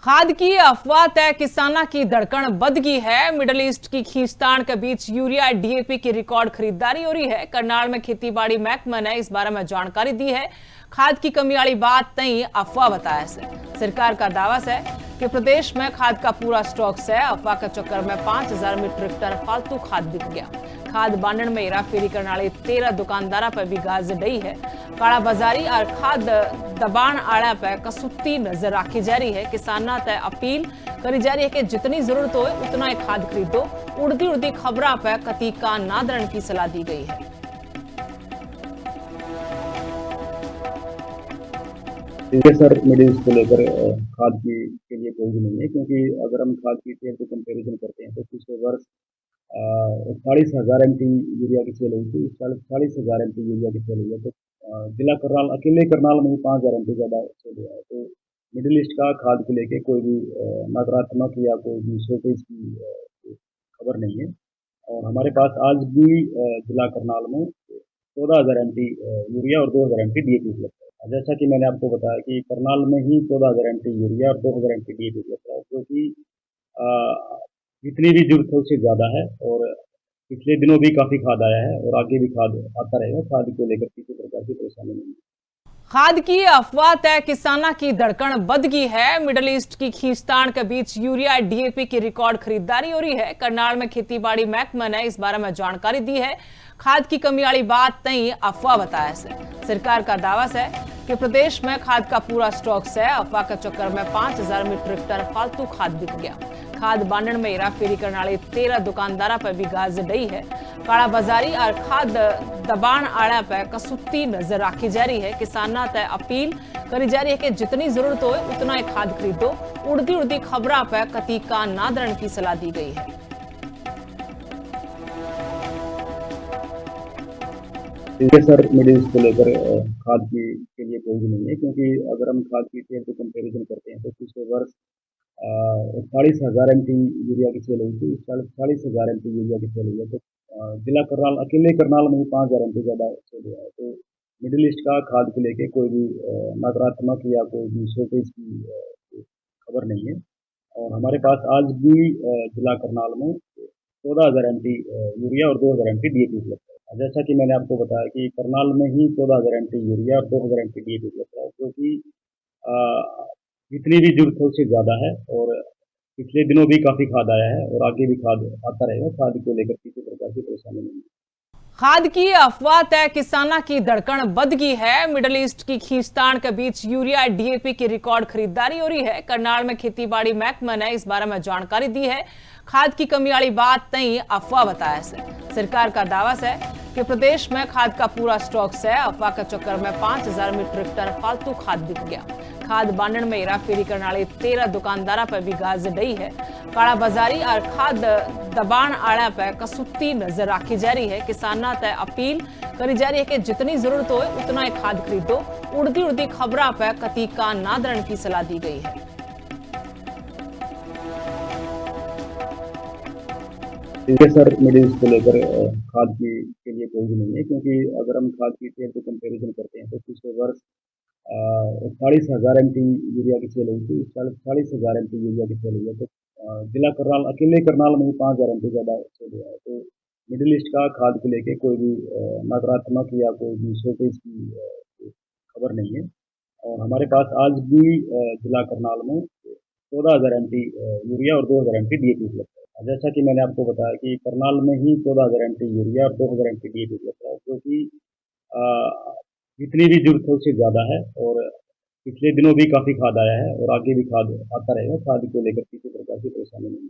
खाद की अफवाह तय किसाना की धड़कन बद गई है। मिडल ईस्ट की खींचतान के बीच यूरिया डीएपी की रिकॉर्ड खरीदारी हो रही है। करनाल में खेतीबाड़ी महकमा ने इस बारे में जानकारी दी है। खाद की कमी वाली बात नहीं, अफवाह बताया से सरकार का दावा है कि प्रदेश में खाद का पूरा स्टॉक है। अफवाह के चक्कर में 5000 मीट्रिक टन फालतू खाद बिक गया। खाद बांटने में हेरा फेरी करने वाली 13 दुकानदारा पर भी गाज डई है। काला बाजारी और खाद दबाण आड़ा पर कसूती नजर रखी जा रही है। किसाना तय अपील करी जा रही है कि जितनी जरूरत हो उतना ही खाद खरीदो। उड़ती उड़ती खबरों पर कती कान ना धरने की सलाह दी गई है। देखिए सर, मिडिल ईस्ट को लेकर खाद की के लिए कोई भी नहीं है, क्योंकि अगर हम खाद की सेल को कंपैरिजन करते हैं तो पिछले वर्ष 40,000 MT यूरिया की सेल हुई थी। 40,000 MT यूरिया की सेल हुई है, तो जिला करनाल, अकेले करनाल में ही 5,000 MT ज़्यादा सेल हुआ है। तो मिडिल ईस्ट का खाद को लेके कोई भी नकारात्मक या कोई भी शॉर्टेज की खबर नहीं है। और हमारे पास आज भी जिला करनाल में 14,000 MT यूरिया और 2,000 MT DAP उपलब्ध है। जैसा कि मैंने आपको बताया कि करनाल में ही 14,000 MT यूरिया और 2,000 MT DAP उपलब्ध है, जो कि जितनी भी जरूरत है उससे ज़्यादा है। और पिछले दिनों भी काफ़ी खाद आया है और आगे भी खाद आता रहेगा। खाद को लेकर किसी प्रकार की परेशानी नहीं है। खाद की अफवाह तय किसाना की धड़कन बद गई है। मिडल ईस्ट की खींचतान के बीच यूरिया डीएपी की रिकॉर्ड खरीदारी हो रही है। करनाल में खेतीबाड़ी महकमा ने इस बारे में जानकारी दी है। खाद की कमी वाली बात नहीं, अफवाह बताया से सरकार का दावा है कि प्रदेश में खाद का पूरा स्टॉक है। अफवाह के चक्कर में 5000 मीट्रिक टन फालतू खाद बिक गया। खाद बांटने में हेरा फेरी करने वाली 13 दुकानदारा पर भी गाज डई है। काला बाजारी और खाद दबाण आड़ा पर कसूती नजर रखी जा रही है। किसाना तय अपील करी जा रही है कि जितनी जरूरत हो उतना ही खाद खरीदो। उड़ती उड़ती खबरों पर कती कान ना धरने की सलाह दी गई है। देखिए सर, मिडिल ईस्ट को लेकर खाद की के लिए कोई भी नहीं है, क्योंकि अगर हम खाद की सेल को कंपैरिजन करते हैं तो पिछले वर्ष 40,000 MT यूरिया की सेल हुई थी। 40,000 MT यूरिया की सेल हुई है, तो जिला करनाल, अकेले करनाल में ही 5,000 MT ज़्यादा सेल हुआ है। तो मिडिल ईस्ट का खाद को लेके कोई भी नकारात्मक या कोई भी शॉर्टेज की खबर नहीं है। और हमारे पास आज भी जिला करनाल में 14,000 MT यूरिया और 2,000 MT DAP उपलब्ध है। जैसा कि मैंने आपको बताया कि करनाल में ही 14,000 MT यूरिया और 2,000 MT DAP उपलब्ध है, जो कि जितनी भी जरूरत है उससे ज़्यादा है। और पिछले दिनों भी काफ़ी खाद आया है और आगे भी खाद आता रहेगा। खाद को लेकर किसी प्रकार की परेशानी नहीं है। खाद की अफवाह तय किसाना की धड़कन बद गई है। मिडल ईस्ट की खींचतान के बीच यूरिया डीएपी की रिकॉर्ड खरीदारी हो रही है। करनाल में खेतीबाड़ी महकमा ने इस बारे में जानकारी दी है। खाद की कमी वाली बात नहीं, अफवाह बताया से सरकार का दावा है कि प्रदेश में खाद का पूरा स्टॉक है। अफवाह के चक्कर में 5000 मीट्रिक टन फालतू खाद बिक गया। खाद बांटने में हेरा फेरी करने वाली 13 दुकानदारा पर भी गाज डई है। काला बाजारी और खाद दबाण आड़ा पर कसूती नजर रखी जा रही है। किसाना तय अपील करी जा रही है कि जितनी जरूरत हो उतना ही खाद खरीदो। उड़ती उड़ती खबरों पर कती कान ना धरने की सलाह दी गई है। देखिए सर, मिडिल ईस्ट को लेकर खाद की के लिए कोई भी नहीं है, क्योंकि अगर हम खाद की सेल को कंपैरिजन करते हैं तो पिछले वर्ष 40,000 MT यूरिया की सेल हुई थी। 40,000 MT यूरिया की सेल हुई है, तो जिला करनाल, अकेले करनाल में ही 5,000 MT ज़्यादा सेल हुआ है। तो मिडिल ईस्ट का खाद को लेके कोई भी नकारात्मक या कोई भी शॉर्टेज की खबर नहीं है। और हमारे पास आज भी जिला करनाल में 14,000 MT यूरिया और 2,000 MT DAP उपलब्ध है। जैसा कि मैंने आपको बताया कि करनाल में ही 14,000 MT यूरिया और 2,000 MT DAP उपलब्ध है, जो कि जितनी भी जरूरत है उससे ज़्यादा है। और पिछले दिनों भी काफ़ी खाद आया है और आगे भी खाद आता रहेगा। खाद को लेकर किसी प्रकार की परेशानी नहीं है।